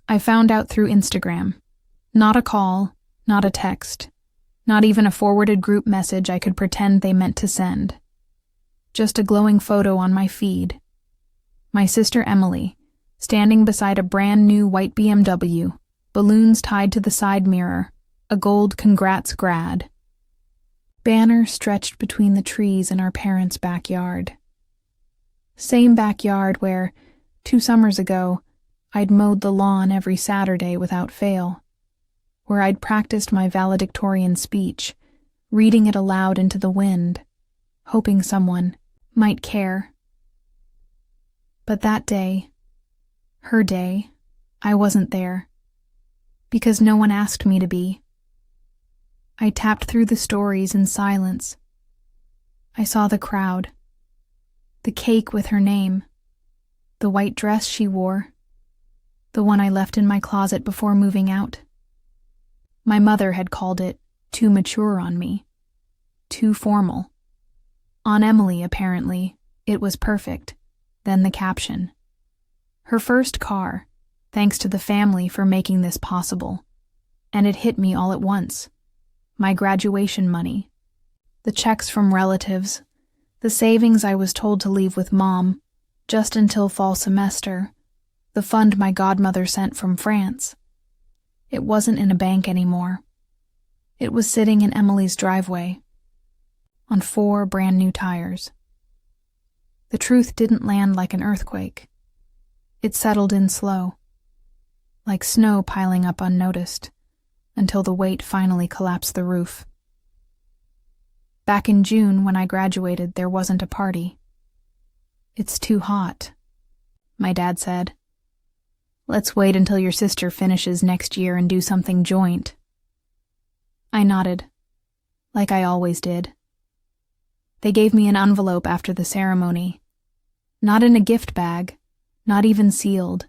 I found out through Instagram. Not a call, not a text, not even a forwarded group message I could pretend they meant to send. Just a glowing photo on my feed. My sister Emily, standing beside a brand new white BMW, balloons tied to the side mirror, a gold "Congrats grad" banner stretched between the trees in our parents' backyard. Same backyard where, 2 summers ago, I'd mowed the lawn every Saturday without fail, where I'd practiced my valedictorian speech, reading it aloud into the wind, hoping someone might care. But that day, her day, I wasn't there, because no one asked me to be. I tapped through the stories in silence. I saw the crowd, the cake with her name, the white dress she wore, the one I left in my closet before moving out. My mother had called it too mature on me, too formal. On Emily, apparently, it was perfect. Then the caption. Her first car, thanks to the family for making this possible. And it hit me all at once. My graduation money, the checks from relatives, the savings I was told to leave with Mom, just until fall semester, the fund my godmother sent from France. It wasn't in a bank anymore. It was sitting in Emily's driveway, on 4 brand new tires. The truth didn't land like an earthquake. It settled in slow, like snow piling up unnoticed, until the weight finally collapsed the roof. Back in June, when I graduated, there wasn't a party. "It's too hot," my dad said. "Let's wait until your sister finishes next year and do something joint." I nodded, like I always did. They gave me an envelope after the ceremony. Not in a gift bag, not even sealed,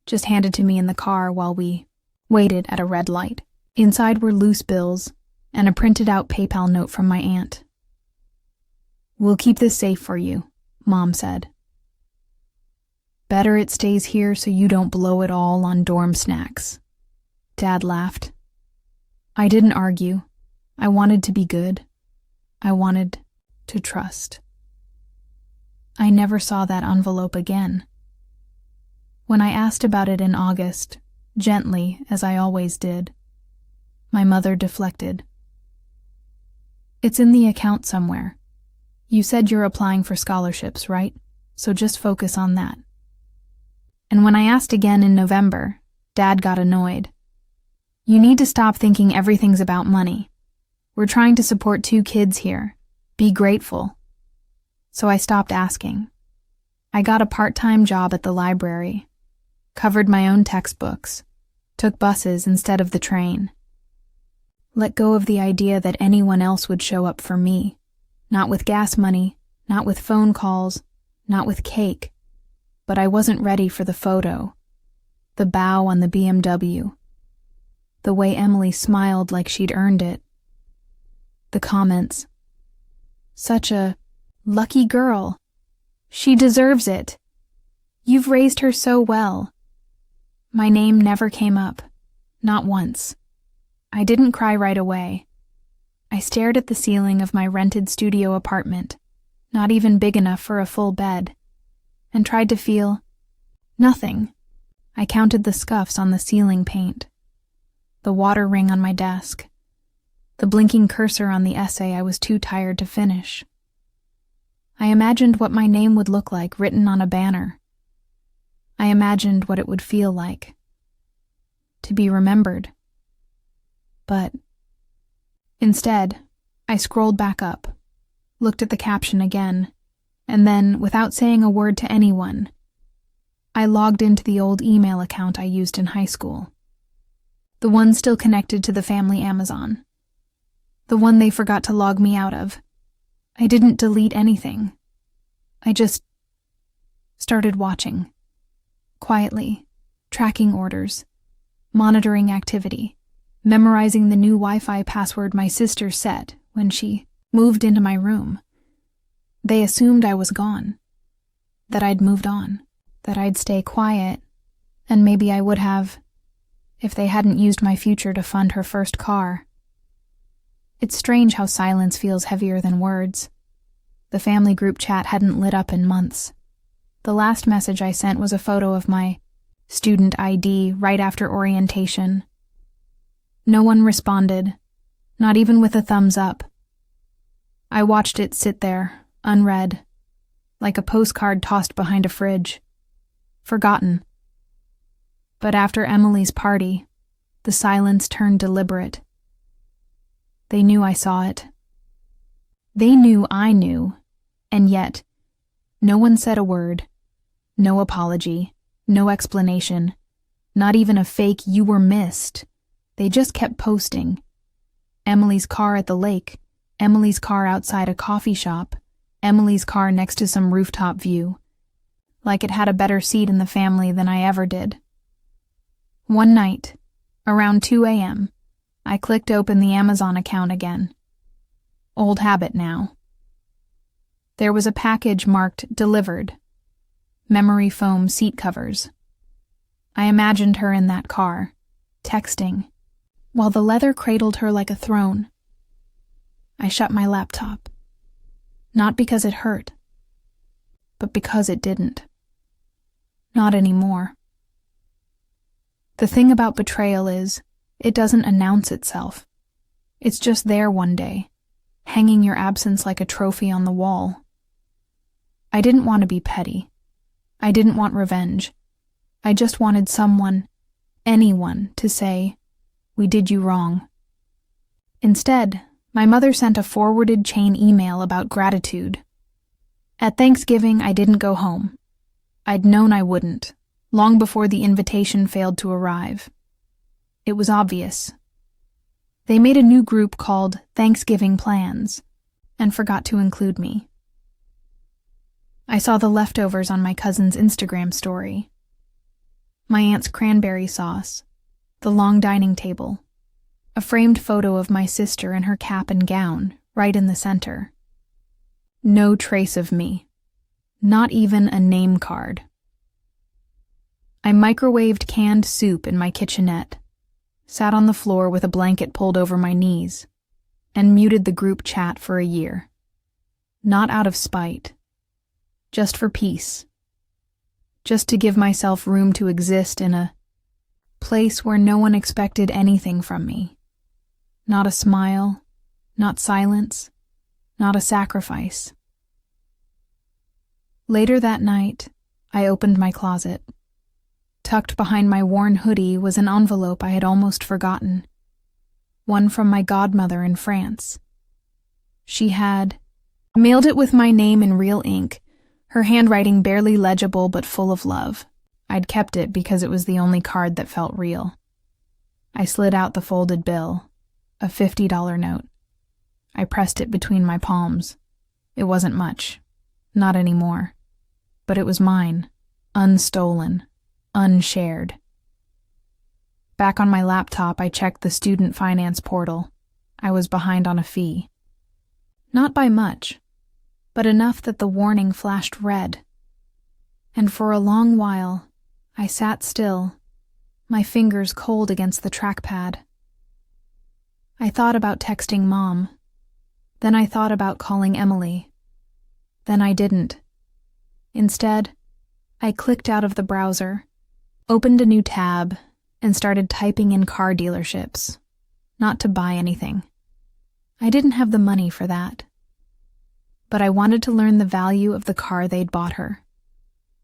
just handed to me in the car while we waited at a red light. Inside were loose bills and a printed-out PayPal note from my aunt. "We'll keep this safe for you," Mom said. "Better it stays here so you don't blow it all on dorm snacks." Dad laughed. I didn't argue. I wanted to be good. I wanted to trust. I never saw that envelope again. When I asked about it in August, gently, as I always did, my mother deflected. "It's in the account somewhere. You said you're applying for scholarships, right? So just focus on that." And when I asked again in November, Dad got annoyed. "You need to stop thinking everything's about money. We're trying to support 2 kids here. Be grateful." So I stopped asking. I got a part-time job at the library, covered my own textbooks, took buses instead of the train. Let go of the idea that anyone else would show up for me, not with gas money, not with phone calls, not with cake. But I wasn't ready for the photo, the bow on the BMW, the way Emily smiled like she'd earned it, the comments. "Such a lucky girl. She deserves it. You've raised her so well." My name never came up, not once. I didn't cry right away. I stared at the ceiling of my rented studio apartment, not even big enough for a full bed, and tried to feel nothing. I counted the scuffs on the ceiling paint, the water ring on my desk, the blinking cursor on the essay I was too tired to finish. I imagined what my name would look like written on a banner. I imagined what it would feel like to be remembered. But instead, I scrolled back up, looked at the caption again, and then, without saying a word to anyone, I logged into the old email account I used in high school. The one still connected to the family Amazon. The one they forgot to log me out of. I didn't delete anything. I just started watching. Quietly, tracking orders, monitoring activity, memorizing the new Wi-Fi password my sister set when she moved into my room. They assumed I was gone, that I'd moved on, that I'd stay quiet, and maybe I would have if they hadn't used my future to fund her first car. It's strange how silence feels heavier than words. The family group chat hadn't lit up in months. The last message I sent was a photo of my student ID right after orientation. No one responded, not even with a thumbs up. I watched it sit there, unread, like a postcard tossed behind a fridge. Forgotten. But after Emily's party, the silence turned deliberate. They knew I saw it. They knew I knew, and yet, no one said a word, no apology, no explanation, not even a fake "you were missed." They just kept posting. Emily's car at the lake, Emily's car outside a coffee shop, Emily's car next to some rooftop view, like it had a better seat in the family than I ever did. One night, around 2 a.m., I clicked open the Amazon account again. Old habit now. There was a package marked "Delivered." Memory foam seat covers. I imagined her in that car, texting, while the leather cradled her like a throne. I shut my laptop. Not because it hurt, but because it didn't. Not anymore. The thing about betrayal is, it doesn't announce itself. It's just there one day, hanging your absence like a trophy on the wall. I didn't want to be petty. I didn't want revenge. I just wanted someone, anyone, to say, "We did you wrong." Instead, my mother sent a forwarded chain email about gratitude. At Thanksgiving, I didn't go home. I'd known I wouldn't, long before the invitation failed to arrive. It was obvious. They made a new group called Thanksgiving Plans, and forgot to include me. I saw the leftovers on my cousin's Instagram story. My aunt's cranberry sauce, the long dining table, a framed photo of my sister in her cap and gown, right in the center. No trace of me. Not even a name card. I microwaved canned soup in my kitchenette, sat on the floor with a blanket pulled over my knees, and muted the group chat for a year. Not out of spite. Just for peace. Just to give myself room to exist in a place where no one expected anything from me. Not a smile, not silence, not a sacrifice. Later that night, I opened my closet. Tucked behind my worn hoodie was an envelope I had almost forgotten. One from my godmother in France. She had mailed it with my name in real ink, her handwriting barely legible but full of love. I'd kept it because it was the only card that felt real. I slid out the folded bill, a $50 note. I pressed it between my palms. It wasn't much. Not anymore. But it was mine. Unstolen. Unshared. Back on my laptop, I checked the student finance portal. I was behind on a fee. Not by much, but enough that the warning flashed red. And for a long while, I sat still, my fingers cold against the trackpad. I thought about texting Mom. Then I thought about calling Emily. Then I didn't. Instead, I clicked out of the browser, opened a new tab, and started typing in car dealerships. Not to buy anything. I didn't have the money for that. But I wanted to learn the value of the car they'd bought her.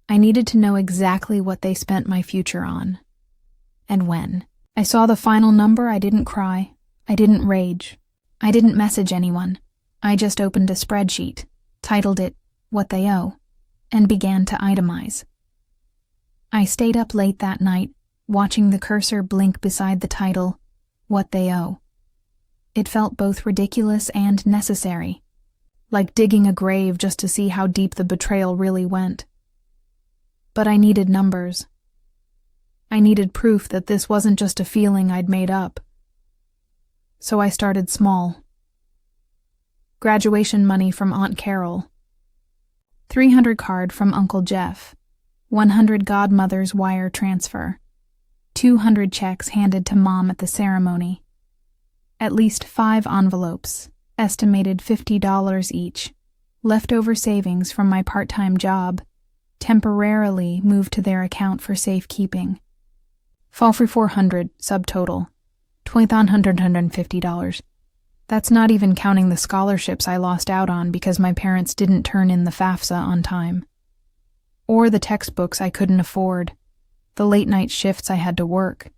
I needed to know exactly what they spent my future on. And when. I saw the final number, I didn't cry. I didn't rage. I didn't message anyone. I just opened a spreadsheet, titled it, "What They Owe," and began to itemize. I stayed up late that night, watching the cursor blink beside the title, "What They Owe." It felt both ridiculous and necessary, like digging a grave just to see how deep the betrayal really went. But I needed numbers. I needed proof that this wasn't just a feeling I'd made up. So I started small. Graduation money from Aunt Carol. 300 card from Uncle Jeff. 100 godmother's wire transfer. 200 checks handed to Mom at the ceremony. At least 5 envelopes, estimated $50 each, leftover savings from my part-time job, temporarily moved to their account for safekeeping. Fall for 400, subtotal, $2,150. That's not even counting the scholarships I lost out on because my parents didn't turn in the FAFSA on time. Or the textbooks I couldn't afford, the late-night shifts I had to work,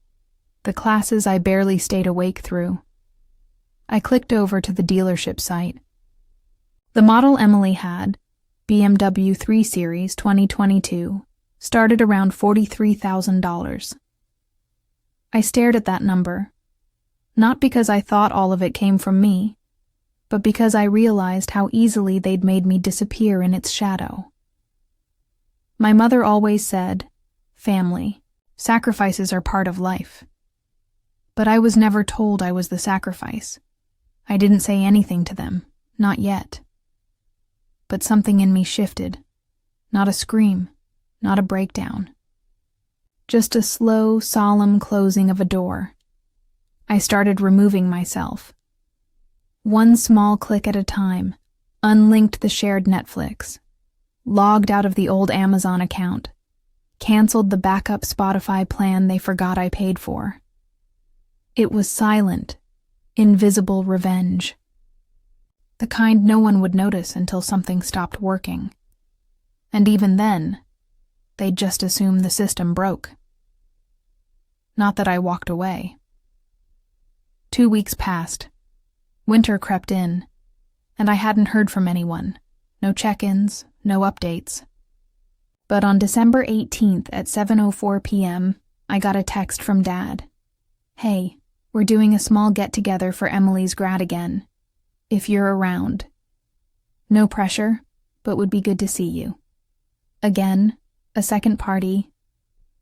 the classes I barely stayed awake through. I clicked over to the dealership site. The model Emily had, BMW 3 Series 2022, started around $43,000. I stared at that number, not because I thought all of it came from me, but because I realized how easily they'd made me disappear in its shadow. My mother always said, family, sacrifices are part of life. But I was never told I was the sacrifice. I didn't say anything to them, not yet. But something in me shifted. Not a scream, not a breakdown. Just a slow, solemn closing of a door. I started removing myself. One small click at a time, unlinked the shared Netflix, logged out of the old Amazon account, canceled the backup Spotify plan they forgot I paid for. It was silent, invisible revenge. The kind no one would notice until something stopped working. And even then, they'd just assume the system broke. Not that I walked away. 2 weeks passed. Winter crept in, and I hadn't heard from anyone. No check-ins, no updates. But on December 18th at 7:04 p.m., I got a text from Dad. Hey, we're doing a small get-together for Emily's grad again. If you're around. No pressure, but would be good to see you. Again, a second party,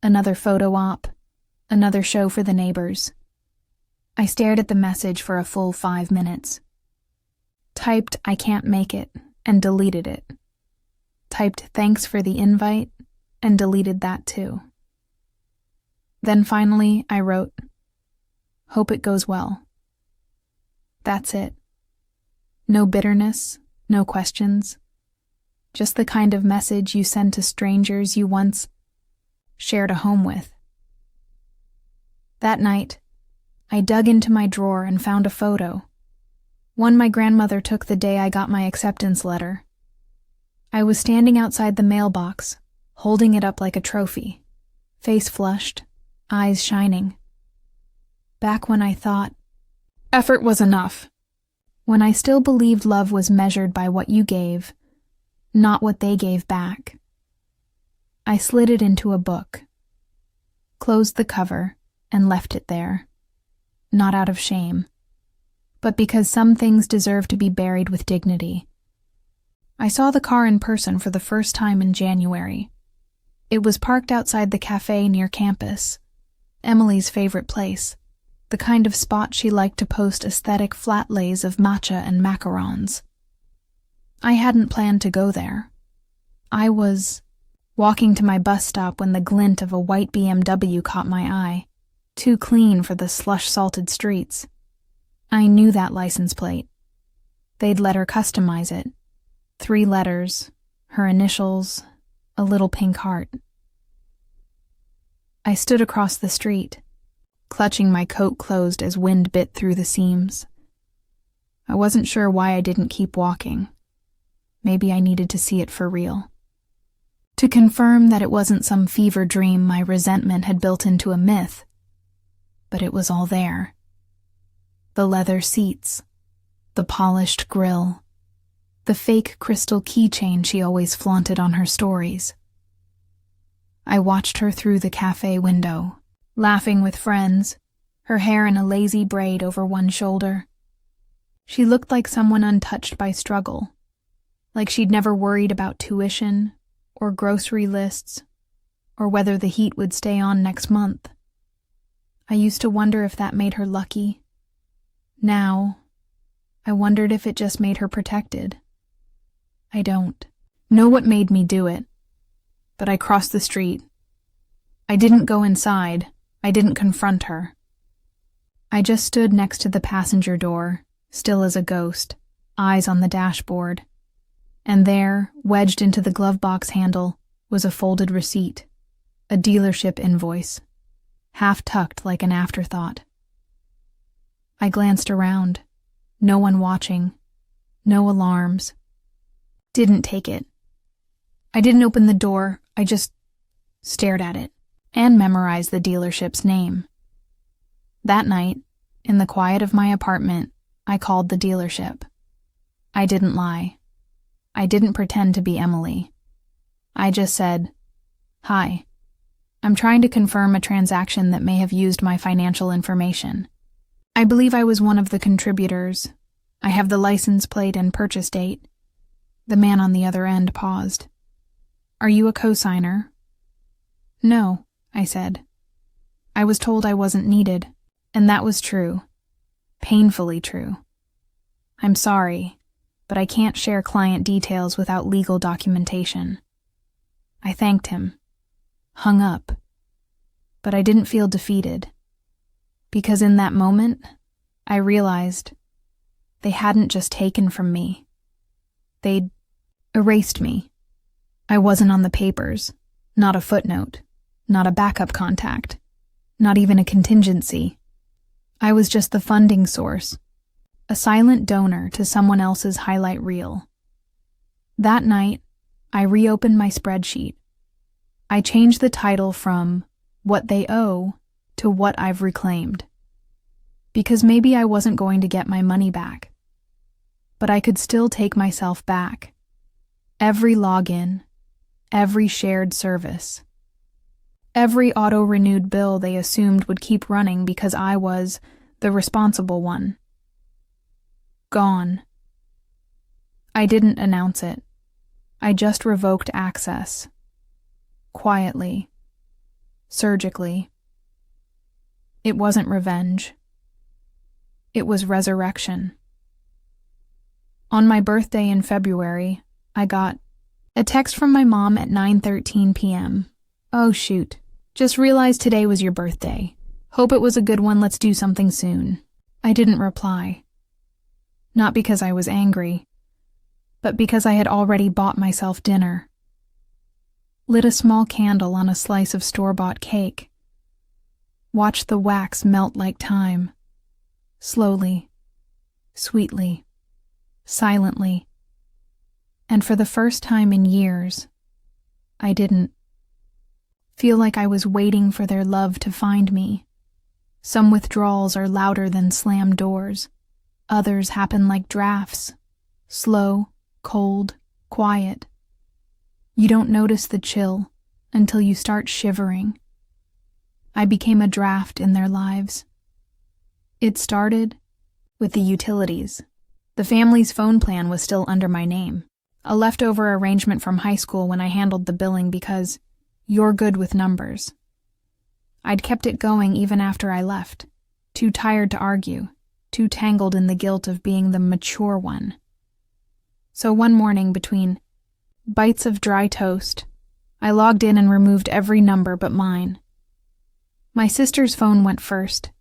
another photo op, another show for the neighbors. I stared at the message for a full 5 minutes. Typed, I can't make it, and deleted it. Typed, thanks for the invite, and deleted that too. Then finally, I wrote, hope it goes well. That's it. No bitterness, no questions. Just the kind of message you send to strangers you once shared a home with. That night, I dug into my drawer and found a photo. One my grandmother took the day I got my acceptance letter. I was standing outside the mailbox, holding it up like a trophy, face flushed, eyes shining. Back when I thought effort was enough. When I still believed love was measured by what you gave, not what they gave back. I slid it into a book, closed the cover, and left it there. Not out of shame, but because some things deserve to be buried with dignity. I saw the car in person for the first time in January. It was parked outside the cafe near campus, Emily's favorite place, the kind of spot she liked to post aesthetic flat lays of matcha and macarons. I hadn't planned to go there. I was walking to my bus stop when the glint of a white BMW caught my eye, too clean for the slush-salted streets. I knew that license plate. They'd let her customize it. 3 letters, her initials, a little pink heart. I stood across the street, clutching my coat closed as wind bit through the seams. I wasn't sure why I didn't keep walking. Maybe I needed to see it for real. To confirm that it wasn't some fever dream my resentment had built into a myth. But it was all there. The leather seats, the polished grille, the fake crystal keychain she always flaunted on her stories. I watched her through the cafe window, laughing with friends, her hair in a lazy braid over one shoulder. She looked like someone untouched by struggle, like she'd never worried about tuition, or grocery lists, or whether the heat would stay on next month. I used to wonder if that made her lucky. Now, I wondered if it just made her protected. I don't know what made me do it, but I crossed the street. I didn't go inside, I didn't confront her. I just stood next to the passenger door, still as a ghost, eyes on the dashboard. And there, wedged into the glove box handle, was a folded receipt, a dealership invoice, half tucked like an afterthought. I glanced around. No one watching. No alarms. Didn't take it. I didn't open the door, I just stared at it and memorized the dealership's name. That night, in the quiet of my apartment, I called the dealership. I didn't lie. I didn't pretend to be Emily. I just said, "Hi, I'm trying to confirm a transaction that may have used my financial information. I believe I was one of the contributors. I have the license plate and purchase date." The man on the other end paused. "Are you a co-signer?" "No," I said. I was told I wasn't needed, and that was true. Painfully true. "I'm sorry, but I can't share client details without legal documentation." I thanked him, hung up, but I didn't feel defeated, because in that moment, I realized they hadn't just taken from me. They'd erased me. I wasn't on the papers, not a footnote, not a backup contact, not even a contingency. I was just the funding source, a silent donor to someone else's highlight reel. That night, I reopened my spreadsheet. I changed the title from "What They Owe" to "What I've Reclaimed." Because maybe I wasn't going to get my money back, but I could still take myself back. Every login, every shared service, every auto-renewed bill they assumed would keep running because I was the responsible one. Gone. I didn't announce it. I just revoked access. Quietly. Surgically. It wasn't revenge. It was resurrection. On my birthday in February, I got a text from my mom at 9:13 p.m. "Oh shoot, just realized today was your birthday. Hope it was a good one, let's do something soon." I didn't reply. Not because I was angry, but because I had already bought myself dinner. Lit a small candle on a slice of store-bought cake. Watched the wax melt like time. Slowly, sweetly, silently. And for the first time in years, I didn't feel like I was waiting for their love to find me. Some withdrawals are louder than slammed doors. Others happen like drafts. Slow, cold, quiet. You don't notice the chill until you start shivering. I became a draft in their lives. It started with the utilities. The family's phone plan was still under my name, a leftover arrangement from high school when I handled the billing because you're good with numbers. I'd kept it going even after I left, too tired to argue, too tangled in the guilt of being the mature one. So one morning, between bites of dry toast, I logged in and removed every number but mine. My sister's phone went first,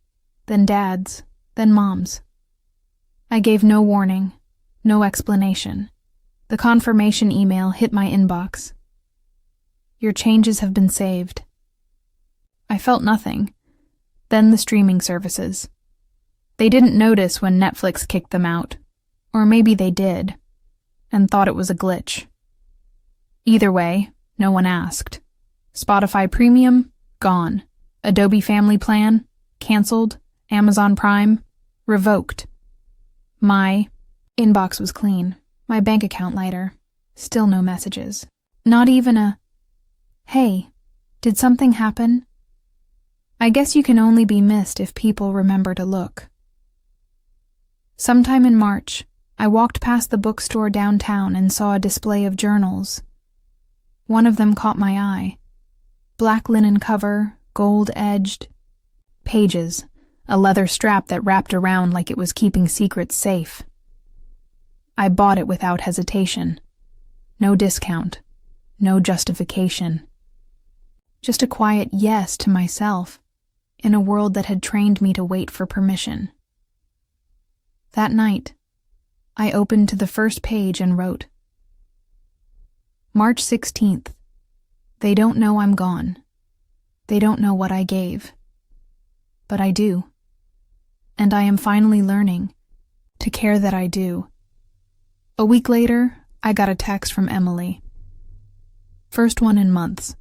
then Dad's, then Mom's. I gave no warning, no explanation. The confirmation email hit my inbox. "Your changes have been saved." I felt nothing. Then the streaming services. They didn't notice when Netflix kicked them out, or maybe they did, and thought it was a glitch. Either way, no one asked. Spotify Premium, gone. Adobe Family Plan, canceled. Amazon Prime, revoked. My inbox was clean. My bank account lighter. Still no messages. Not even a, "Hey, did something happen?" I guess you can only be missed if people remember to look. Sometime in March, I walked past the bookstore downtown and saw a display of journals. One of them caught my eye. Black linen cover, gold-edged. Pages, a leather strap that wrapped around like it was keeping secrets safe. I bought it without hesitation. No discount, no justification. Just a quiet yes to myself. in a world that had trained me to wait for permission. That night, I opened to the first page and wrote, March 16th. They don't know I'm gone. They don't know what I gave. But I do. And I am finally learning to care that I do. A week later, I got a text from Emily. First one in months.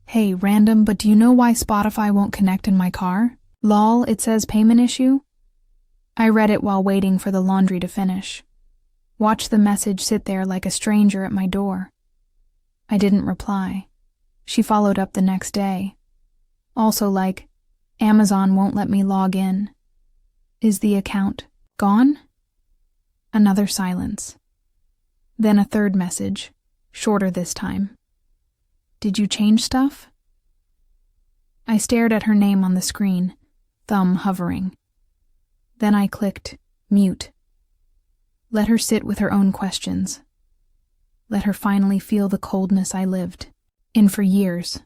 Hey, random, but do you know why Spotify won't connect in my car? Lol, it says payment issue. I read it while waiting for the laundry to finish. Watched the message sit there like a stranger at my door. I didn't reply. She followed up the next day. Also like, Amazon won't let me log in. Is the account gone? Another silence. Then a third message, shorter this time. Did you change stuff? I stared at her name on the screen, thumb hovering. Then I clicked mute. Let her sit with her own questions. Let her finally feel the coldness I lived in for years.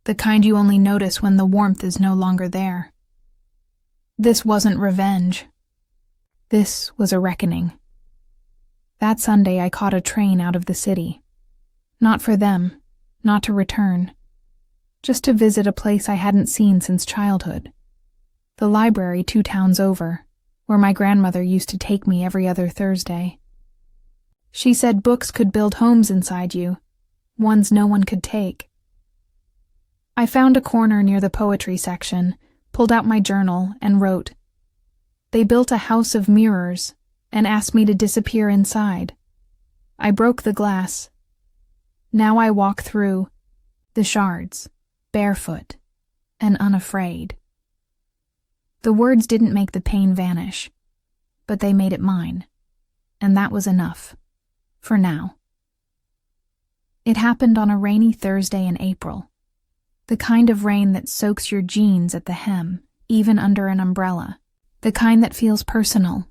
The kind you only notice when the warmth is no longer there. This wasn't revenge. This was a reckoning. That Sunday I caught a train out of the city. Not for them, not to return. Just to visit a place I hadn't seen since childhood. The library 2 towns over, where my grandmother used to take me every other Thursday. She said books could build homes inside you, ones no one could take. I found a corner near the poetry section, pulled out my journal, and wrote, They built a house of mirrors and asked me to disappear inside. I broke the glass. Now I walk through the shards, barefoot and unafraid. The words didn't make the pain vanish, but they made it mine, and that was enough, for now. It happened on a rainy Thursday in April, the kind of rain that soaks your jeans at the hem, even under an umbrella, the kind that feels personal.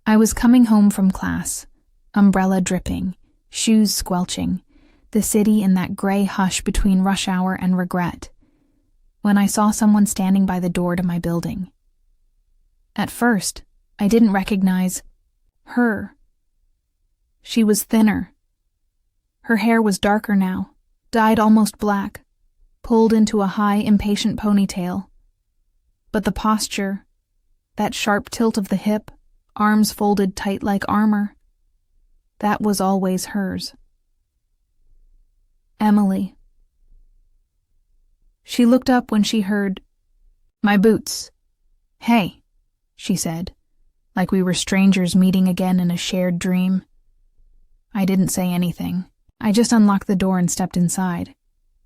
I was coming home from class, umbrella dripping, shoes squelching, the city in that gray hush between rush hour and regret, when I saw someone standing by the door to my building. At first, I didn't recognize her. She was thinner. Her hair was darker now, dyed almost black, pulled into a high, impatient ponytail. But the posture, that sharp tilt of the hip, arms folded tight like armor, that was always hers. Emily. She looked up when she heard, My boots. Hey, she said, like we were strangers meeting again in a shared dream. I didn't say anything. I just unlocked the door and stepped inside.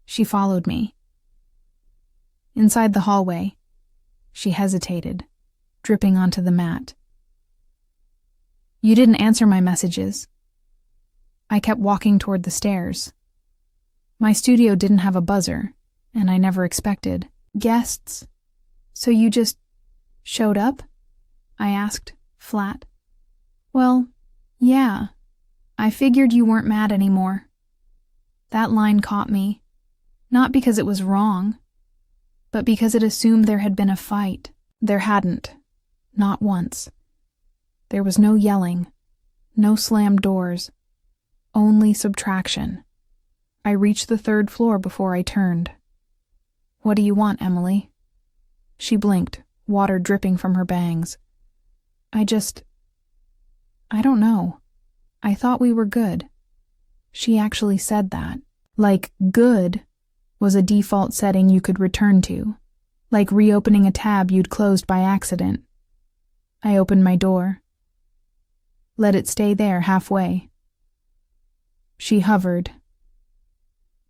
She followed me. Inside the hallway, she hesitated, dripping onto the mat. You didn't answer my messages. I kept walking toward the stairs. My studio didn't have a buzzer, and I never expected guests. So you just showed up? I asked, flat. Well, yeah. I figured you weren't mad anymore. That line caught me, not because it was wrong, but because it assumed there had been a fight. There hadn't, not once. There was no yelling, no slammed doors, only subtraction. I reached the 3rd floor before I turned. What do you want, Emily? She blinked, water dripping from her bangs. I don't know. I thought we were good. She actually said that. Like good was a default setting you could return to. Like reopening a tab you'd closed by accident. I opened my door. Let it stay there halfway. She hovered.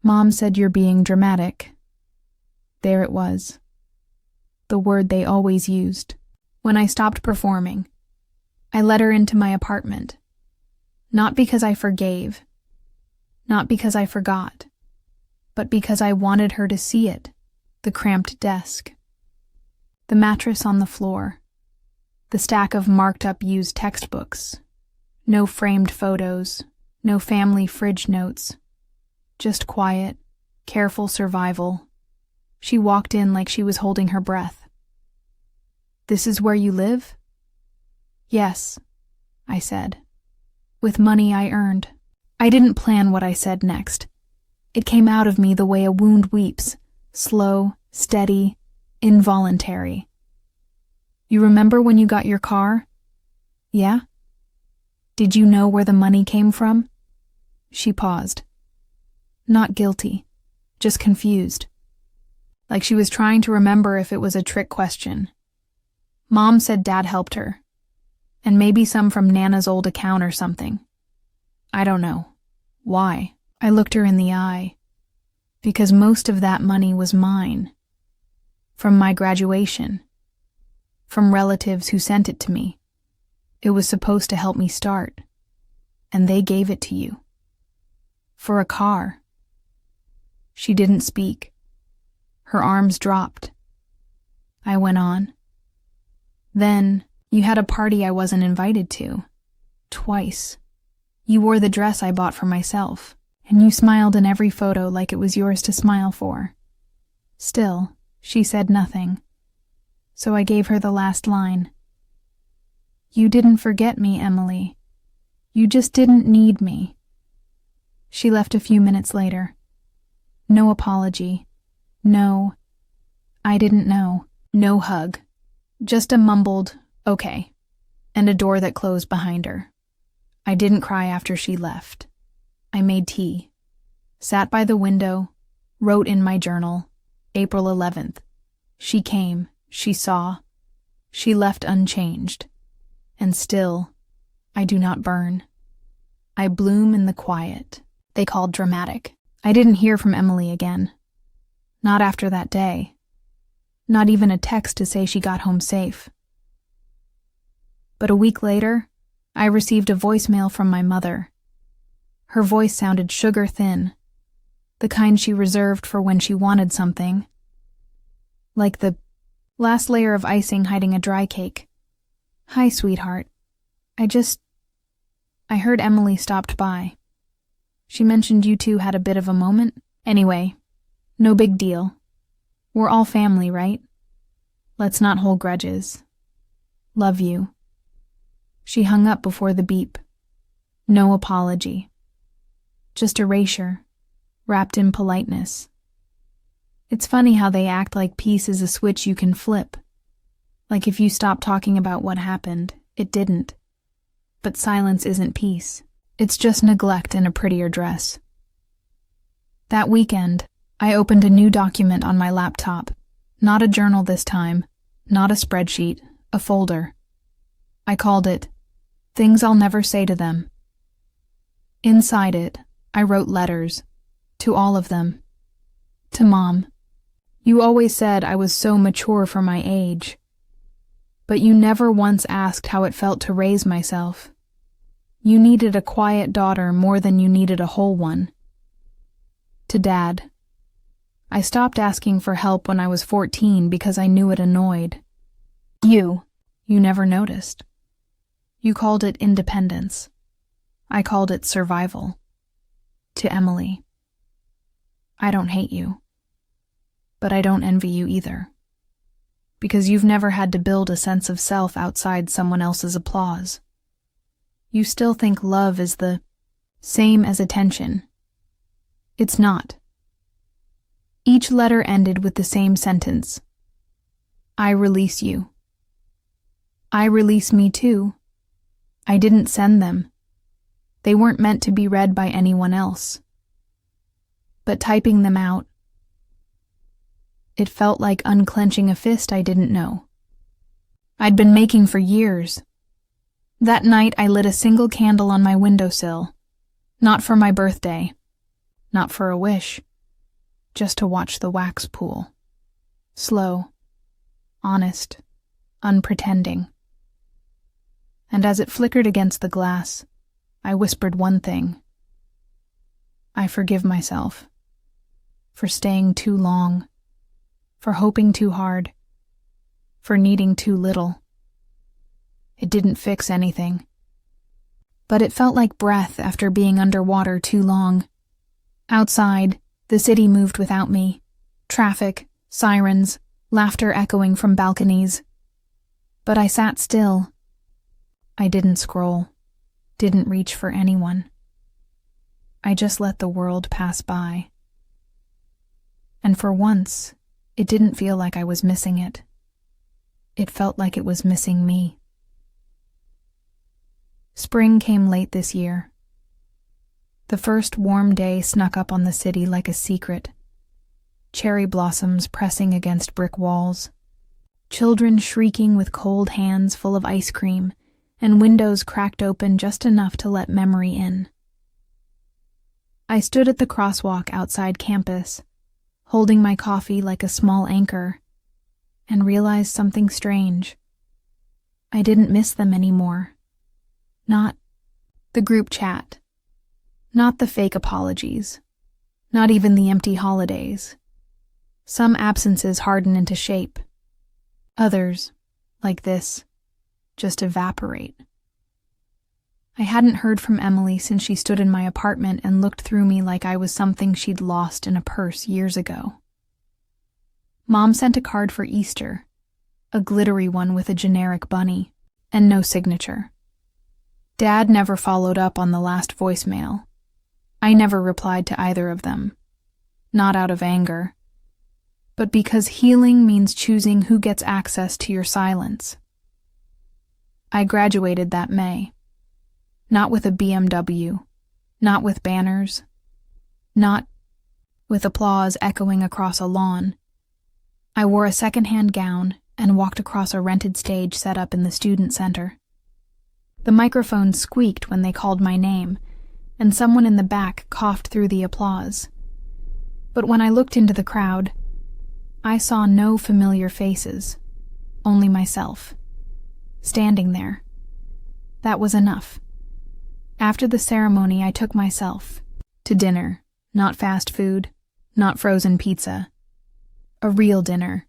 Mom said you're being dramatic. There it was. The word they always used. When I stopped performing, I let her into my apartment. Not because I forgave. Not because I forgot. But because I wanted her to see it. The cramped desk. The mattress on the floor. The stack of marked-up used textbooks. No framed photos. No family fridge notes. Just quiet, careful survival. She walked in like she was holding her breath. "This is where you live?" "Yes," I said. "With money I earned." I didn't plan what I said next. It came out of me the way a wound weeps, slow, steady, involuntary. "You remember when you got your car?" "Yeah." "Did you know where the money came from?" She paused. Not guilty, just confused. Like she was trying to remember if it was a trick question. Mom said Dad helped her. And maybe some from Nana's old account or something. I don't know. Why? I looked her in the eye. Because most of that money was mine. From my graduation. From relatives who sent it to me. It was supposed to help me start. And they gave it to you. For a car. She didn't speak. Her arms dropped. I went on. Then, you had a party I wasn't invited to. Twice. You wore the dress I bought for myself, and you smiled in every photo like it was yours to smile for. Still, she said nothing. So I gave her the last line. "You didn't forget me, Emily. You just didn't need me." She left a few minutes later. No apology. No, I didn't know. No hug. Just a mumbled, "Okay," and a door that closed behind her. I didn't cry after she left. I made tea, sat by the window, wrote in my journal, April 11th. She came, she saw, she left unchanged. And still, I do not burn. I bloom in the quiet, they called dramatic. I didn't hear from Emily again. Not after that day. Not even a text to say she got home safe. But a week later, I received a voicemail from my mother. Her voice sounded sugar thin, the kind she reserved for when she wanted something. Like the last layer of icing hiding a dry cake. "Hi, sweetheart. I heard Emily stopped by. She mentioned you two had a bit of a moment. Anyway, no big deal. We're all family, right? Let's not hold grudges. Love you." She hung up before the beep. No apology. Just erasure, wrapped in politeness. It's funny how they act like peace is a switch you can flip. Like if you stop talking about what happened, it didn't. But silence isn't peace. It's just neglect in a prettier dress. That weekend, I opened a new document on my laptop. Not a journal this time, not a spreadsheet, a folder. I called it, Things I'll Never Say to Them. Inside it, I wrote letters. To all of them. To Mom. You always said I was so mature for my age. But you never once asked how it felt to raise myself. You needed a quiet daughter more than you needed a whole one. To Dad. I stopped asking for help when I was 14 because I knew it annoyed. You never noticed. You called it independence. I called it survival. To Emily. I don't hate you. But I don't envy you either. Because you've never had to build a sense of self outside someone else's applause. You still think love is the same as attention. It's not. Each letter ended with the same sentence. I release you. I release me too. I didn't send them. They weren't meant to be read by anyone else. But typing them out, it felt like unclenching a fist I didn't know. I'd been making for years. That night I lit a single candle on my windowsill. Not for my birthday. Not for a wish. Just to watch the wax pool. Slow. Honest. Unpretending. And as it flickered against the glass, I whispered one thing. I forgive myself. For staying too long. For hoping too hard. For needing too little. It didn't fix anything. But it felt like breath after being underwater too long. Outside, the city moved without me. Traffic, Sirens, laughter echoing from balconies. But I sat still. I didn't scroll, didn't reach for anyone. I just let the world pass by. And for once, it didn't feel like I was missing it. It felt like it was missing me. Spring came late this year. The first warm day snuck up on the city like a secret. Cherry blossoms pressing against brick walls. Children shrieking with cold hands full of ice cream, and windows cracked open just enough to let memory in. I stood at the crosswalk outside campus, holding my coffee like a small anchor, and realized something strange. I didn't miss them anymore. Not the group chat. Not the fake apologies. Not even the empty holidays. Some absences harden into shape. Others, like this, just evaporate. I hadn't heard from Emily since she stood in my apartment and looked through me like I was something she'd lost in a purse years ago. Mom sent a card for Easter, a glittery one with a generic bunny, and no signature. Dad never followed up on the last voicemail. I never replied to either of them. Not out of anger, but because healing means choosing who gets access to your silence. I graduated that May. Not with a BMW, not with banners, not with applause echoing across a lawn. I wore a second-hand gown and walked across a rented stage set up in the student center. The microphone squeaked when they called my name, and someone in the back coughed through the applause. But when I looked into the crowd, I saw no familiar faces, only myself, standing there. That was enough. After the ceremony, I took myself to dinner, not fast food, not frozen pizza. A real dinner.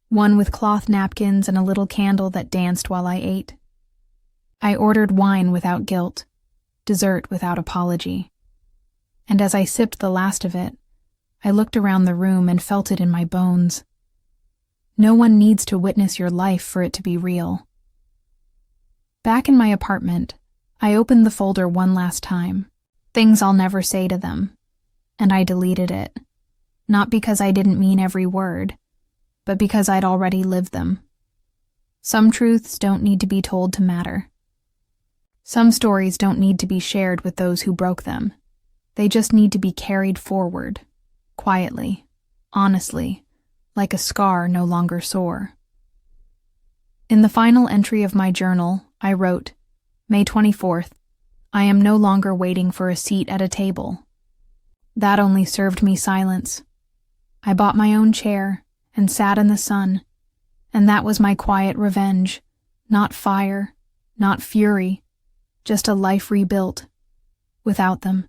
One with cloth napkins and a little candle that danced while I ate. I ordered wine without guilt, dessert without apology. And as I sipped the last of it, I looked around the room and felt it in my bones. No one needs to witness your life for it to be real. Back in my apartment, I opened the folder one last time, things I'll never say to them, and I deleted it. Not because I didn't mean every word, but because I'd already lived them. Some truths don't need to be told to matter. Some stories don't need to be shared with those who broke them. They just need to be carried forward, quietly, honestly, like a scar no longer sore. In the final entry of my journal, I wrote, May 24th, I am no longer waiting for a seat at a table. That only served me silence. I bought my own chair and sat in the sun, and that was my quiet revenge, not fire, not fury, just a life rebuilt, without them.